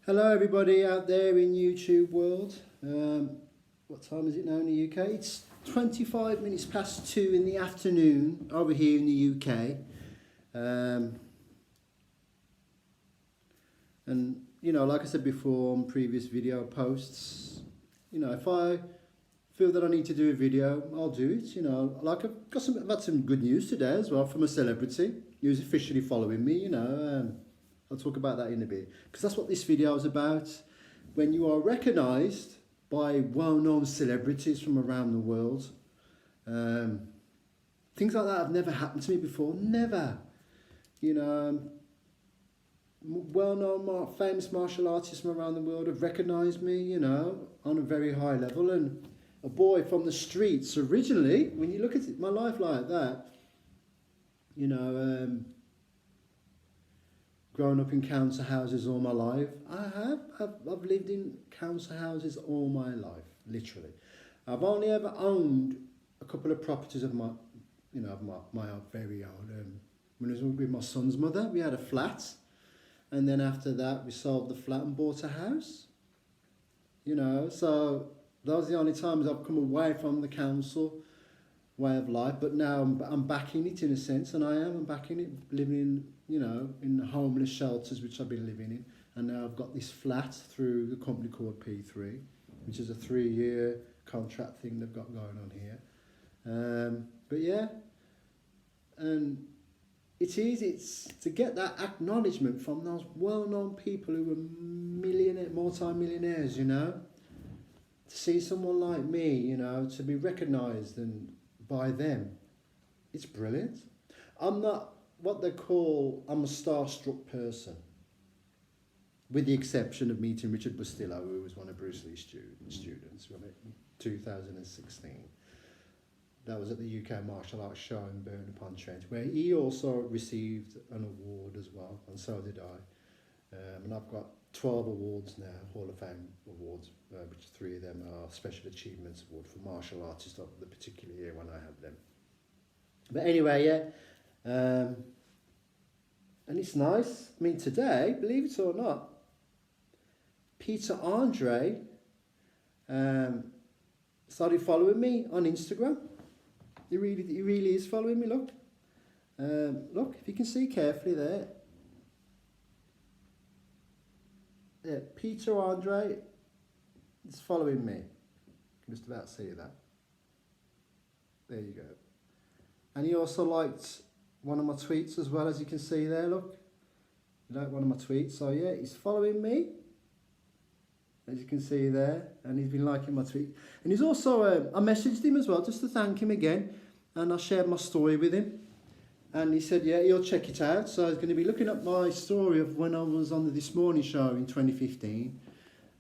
Hello everybody out there in YouTube world. What time is it now in the UK? It's 25 minutes past 2 in the afternoon over here in the UK. And you know, like I said before on previous video posts, you know, if I feel that I need to do a video, I'll do it. You know, like I've had some good news today as well from a celebrity who's officially following me. I'll talk about that in a bit because that's what this video is about. When you are recognised by well-known celebrities from around the world, things like that have never happened to me before. Never. You know, well-known, famous martial artists from around the world have recognised me. You know, on a very high level, and a boy from the streets originally. When you look at it, my life like that, you know. Grown up in council houses all my life. I've lived in council houses all my life, literally. I've only ever owned a couple of properties of my very own. When I was with my son's mother, we had a flat, and then after that, we sold the flat and bought a house. You know, so those are the only times I've come away from the council way of life. But now I'm back in it in a sense, and I'm back in it, living in, you know, in homeless shelters, which I've been living in. And now I've got this flat through the company called P3, which is a 3-year contract thing they've got going on here. But yeah, and it's to get that acknowledgement from those well-known people who are multi-millionaires, you know. To see someone like me, you know, to be recognised and by them, it's brilliant. I'm not what they call, I'm a starstruck person, with the exception of meeting Richard Bustillo, who was one of Bruce Lee's students, who I met in 2016. That was at the UK Martial Arts Show in Burn-upon-Trent, where he also received an award as well, and so did I. And I've got 12 awards now, Hall of Fame awards, which 3 of them are Special Achievements Award for martial artists of the particular year when I had them. But anyway, yeah. And it's nice. I mean, today, believe it or not, Peter Andre started following me on Instagram. He really is following me. Look, look, if you can see carefully there. Yeah, Peter Andre is following me. You can just about see that. There you go. And he also liked one of my tweets as well, as you can see there, look. You like one of my tweets. So yeah, he's following me, as you can see there, and he's been liking my tweet. And he's also, I messaged him as well, just to thank him again, and I shared my story with him. And he said, yeah, he'll check it out. So I was going to be looking at my story of when I was on the This Morning show in 2015.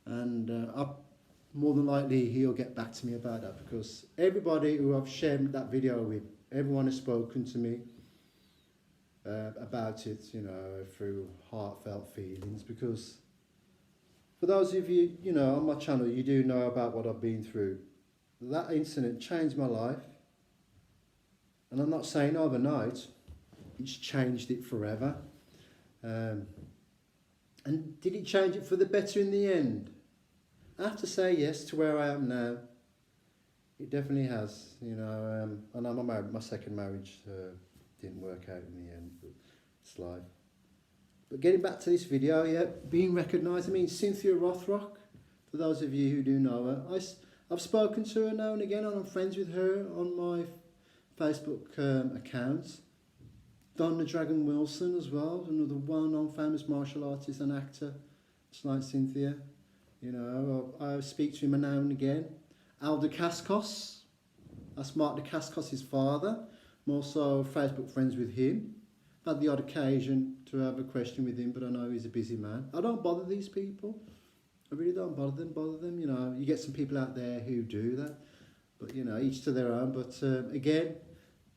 And more than likely, he'll get back to me about that, because everybody who I've shared that video with, everyone has spoken to me about it, you know, through heartfelt feelings. Because for those of you, you know, on my channel, you do know about what I've been through. That incident changed my life. And I'm not saying overnight, it's changed it forever. And did it change it for the better in the end? I have to say yes to where I am now. It definitely has, you know. And I'm married. My second marriage didn't work out in the end, but it's life. But getting back to this video, yeah, being recognised. I mean, Cynthia Rothrock, for those of you who do know her, I've spoken to her now and again, and I'm friends with her on my Facebook accounts. Don the Dragon Wilson as well, another well-known famous martial artist and actor, just like Cynthia. You know, I speak to him now and again. Al Dacascos, that's Mark Dacascos' father. I'm also Facebook friends with him. I've had the odd occasion to have a question with him, but I know he's a busy man. I don't bother these people. I really don't bother them. You know, you get some people out there who do that, but you know, each to their own. But again,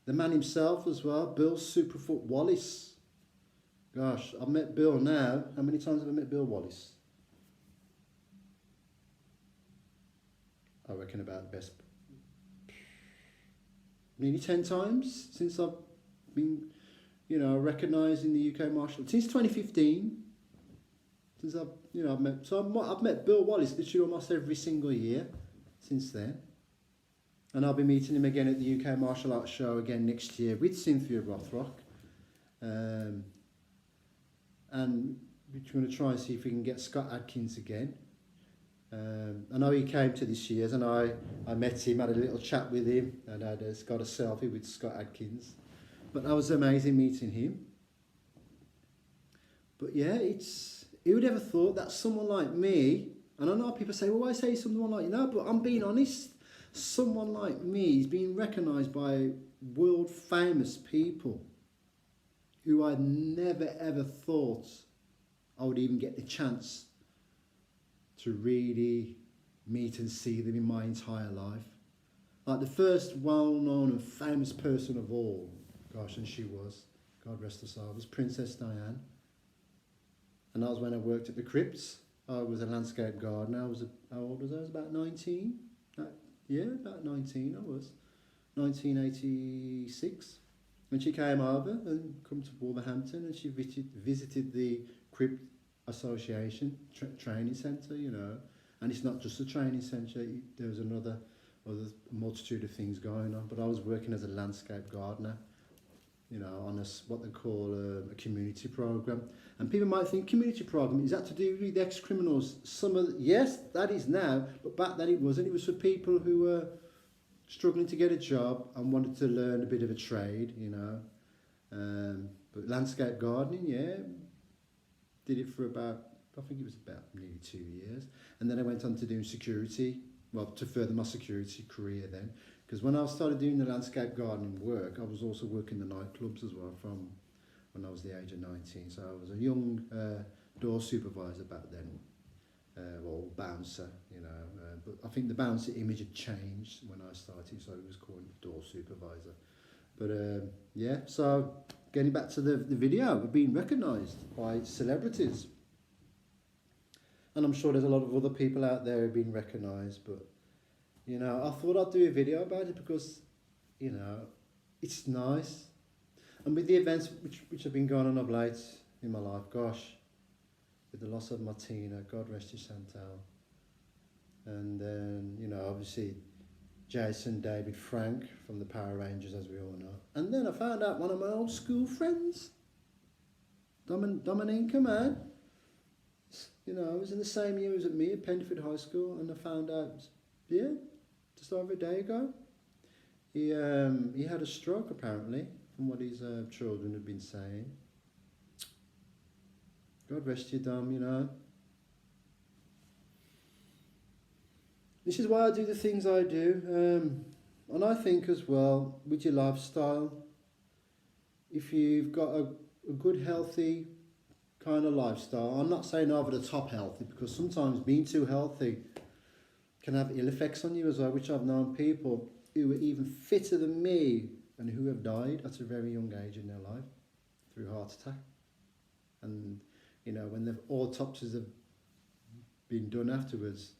the man himself as well, Bill Superfoot Wallace. Gosh, I've met Bill now. How many times have I met Bill Wallace? I reckon about the best, nearly 10 times since I've been, you know, recognised in the UK martial arts. Since 2015. Since I've met Bill Wallace literally almost every single year since then. And I'll be meeting him again at the UK Martial Arts Show again next year with Cynthia Rothrock. And we're going to try and see if we can get Scott Adkins again. I know he came to this year's, and I met him, had a little chat with him, and got a selfie with Scott Adkins. But that was amazing meeting him. But yeah, who would ever thought that someone like me, and I know people say, well, why say someone like you? No, but I'm being honest. Someone like me is being recognised by world famous people who I never ever thought I would even get the chance to really meet and see them in my entire life. Like the first well-known and famous person of all, gosh, and she was, God rest her soul, was Princess Diana. And that was when I worked at the Crypts. I was a landscape gardener. How old was I? I was about 19. About 19 I was. 1986. And she came over and come to Wolverhampton, and she visited the Crypt Association training centre, you know. And it's not just a training centre, there was other multitude of things going on. But I was working as a landscape gardener, you know, on what they call a community programme. And people might think, community programme, is that to do with ex-criminals? Yes, that is now, but back then it wasn't. It was for people who were struggling to get a job and wanted to learn a bit of a trade, you know. But landscape gardening, yeah, did it for I think it was about nearly 2 years. And then I went on to doing security, well, to further my security career then. Because when I started doing the landscape gardening work, I was also working the nightclubs as well from when I was the age of 19. So I was a young door supervisor back then, or bouncer, you know. But I think the bouncer image had changed when I started, so it was called door supervisor. But yeah, so getting back to the video, we're being recognised by celebrities. And I'm sure there's a lot of other people out there who have been recognised, but you know, I thought I'd do a video about it because, you know, it's nice. And with the events which have been going on of late in my life, gosh, with the loss of Martina, God rest his Chantal. And then, you know, obviously Jason David Frank from the Power Rangers, as we all know. And then I found out one of my old school friends, Dominica, man. You know, I was in the same year as me at Pendlefield High School, and I found out, yeah, just over a day ago, he had a stroke apparently, from what his children have been saying. God rest you, Dom, you know. This is why I do the things I do. And I think as well, with your lifestyle, if you've got a good, healthy kind of lifestyle, I'm not saying over the top healthy, because sometimes being too healthy can have ill effects on you as well, which I've known people who are even fitter than me and who have died at a very young age in their life through heart attack. And, you know, when the autopsies have been done afterwards,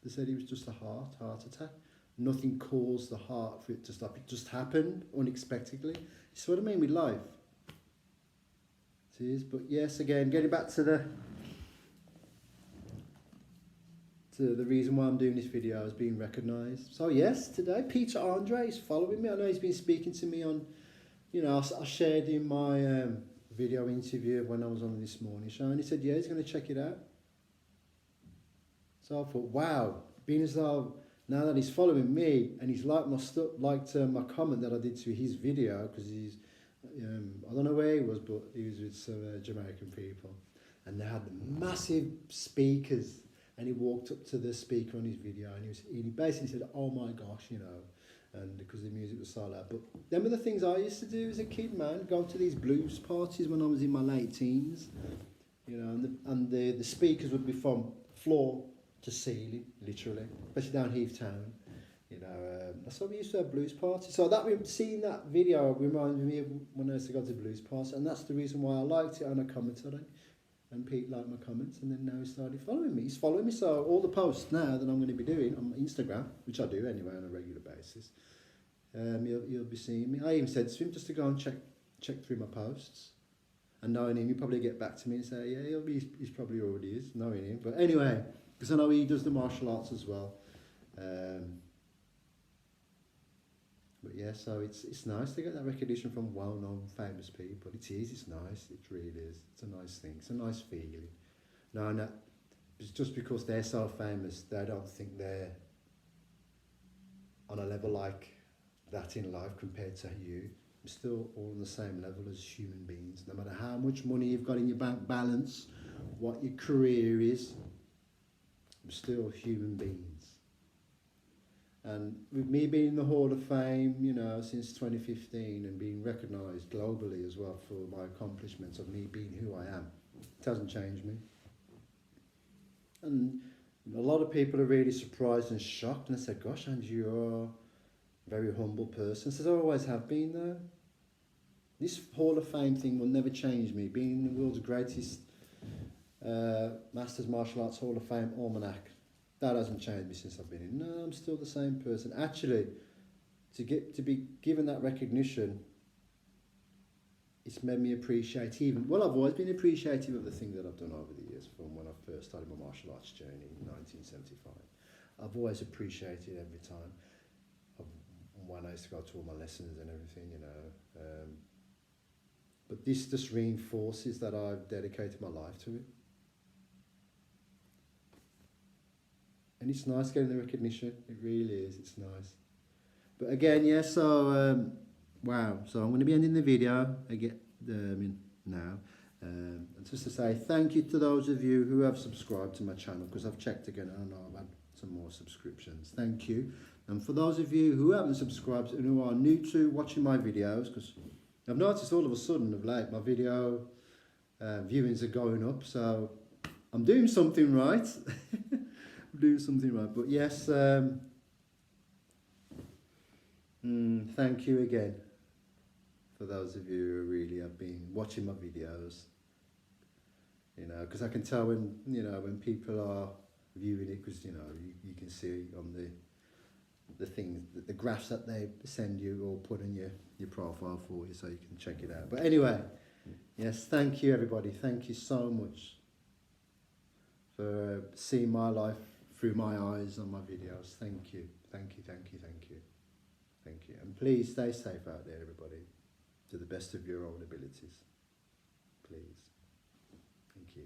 they said it was just a heart attack. Nothing caused the heart for it to stop. It just happened unexpectedly. It's what I mean with life. It is. But yes, again, getting back to the reason why I'm doing this video is being recognised. So yes, today Peter Andre is following me. I know he's been speaking to me on, you know, I shared in my video interview when I was on this morning show, and he said, yeah, he's going to check it out. So I thought, wow, being as though now that he's following me and he's liked my stuff, liked my comment that I did to his video, because he's, I don't know where he was, but he was with some Jamaican people, and they had the massive speakers, and he walked up to the speaker on his video, and he basically said, oh my gosh, you know, and because the music was so loud. But them are the things I used to do as a kid, man, go to these blues parties when I was in my late teens, you know, and the speakers would be from floor to ceiling, literally, especially down Heath Town. You know, that's why we used to have blues parties. So seeing that video reminded me of when I used to go to blues parties, and that's the reason why I liked it, and I commented on it. And Pete liked my comments, and then now he started following me. He's following me, so all the posts now that I'm going to be doing on Instagram, which I do anyway on a regular basis, you'll be seeing me. I even said to him just to go and check through my posts. And knowing him, he'll probably get back to me and say, yeah, he's probably already is, knowing him. But anyway, because I know he does the martial arts as well. But yeah, so it's nice to get that recognition from well-known, famous people. It is, it's nice, it really is. It's a nice thing, it's a nice feeling. No, it's just because they're so famous, they don't think they're on a level like that in life compared to you. We're still all on the same level as human beings. No matter how much money you've got in your bank balance, what your career is, we're still human beings. And with me being in the Hall of Fame, you know, since 2015 and being recognised globally as well for my accomplishments of me being who I am, it hasn't changed me. And a lot of people are really surprised and shocked, and they say, gosh, Andrew, you're a very humble person. I says, I always have been though. This Hall of Fame thing will never change me. Being the world's greatest Masters Martial Arts Hall of Fame almanac, that hasn't changed me since I've been in. No, I'm still the same person. Actually, to be given that recognition, it's made me appreciate even, well, I've always been appreciative of the things that I've done over the years from when I first started my martial arts journey in 1975. I've always appreciated every time when I used to go to all my lessons and everything, you know. But this just reinforces that I've dedicated my life to it. And it's nice getting the recognition, it really is, it's nice. But again, yeah, so, wow, so I'm going to be ending the video again, now. And just to say thank you to those of you who have subscribed to my channel, because I've checked again and I know I've had some more subscriptions. Thank you. And for those of you who haven't subscribed and who are new to watching my videos, because I've noticed all of a sudden of late my video viewings are going up, so I'm doing something right. I'm doing something right. But yes, thank you again for those of you who really have been watching my videos. You know, because I can tell when, you know, when people are viewing it, because, you know, you can see on the things, the graphs that they send you or put in your profile for you, so you can check it out. But anyway, yes, thank you everybody. Thank you so much for seeing my life through my eyes on my videos. Thank you, thank you, thank you, thank you, thank you. And please stay safe out there, everybody, to the best of your own abilities. Please. Thank you.